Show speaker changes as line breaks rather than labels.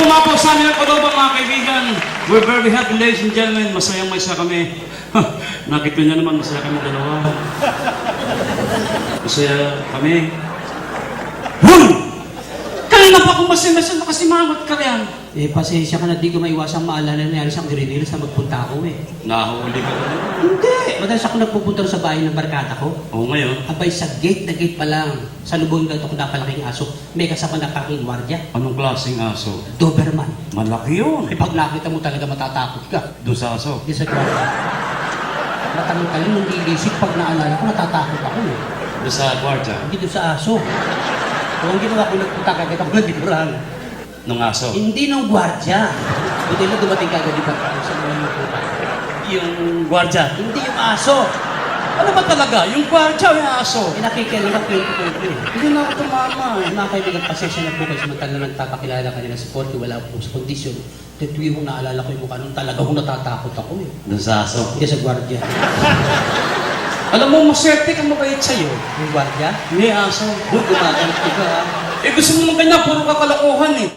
po sa amin ang Cordoba, mga kaibigan. We're very happy, ladies and gentlemen. Masayang kami. Nakita niyo naman, masaya kami dalawa. Masaya kami. Hoy! Kanina pa akong masaya nakasimangot ka riyan.
Eh, pasensya ka na, di ko maiwasang maalala na nangyari sa Greenhills na magpunta ako eh.
Nahuli ka na.
Hindi! Madalas ako nagpupunta sa bahay ng barkada ko.
Oo, ngayon.
Abay, sa gate na gate pa lang. Sa lubong na ito kung napalaking aso, may kasama na kaking gwardiya.
Anong klaseng aso?
Doberman.
Malaki yun.
Eh, pag nakita mo talaga matatakot ka.
Doon sa aso.
Di sa gwardiya. Matanong nung ilisip, pag naalala ko, natatakot ako eh.
Doon sa kwarta.
Hindi doon sa aso. Kung ang ginawa ko, nagpunta kagad ako ng liburan.
Nung aso.
Hindi nung gwardiya. Buti na dumating kagad di ba sa mga lupa.
Yung gwardya.
Hindi yung aso.
Ano ba talaga? Yung gwardya o yung aso?
Eh, nakikialamat ko eh.
Hindi na ako tumama eh.
Mga kaibigan, pasensya na po kayo sa matagal na nagpapakilala kanila sa Porto. Wala po sa kondisyon. Tuwi kong naalala ko yung mukha nung talaga kong natatakot ako eh.
Doon sa aso.
Hindi sa gwardiya.
Alam mo, maswerte kang mabait sa'yo.
Yung gwardiya?
Hindi aso.
Huwag gumagamit ko ka ha.
Eh gusto mo ganyan, puro kakalokohan eh.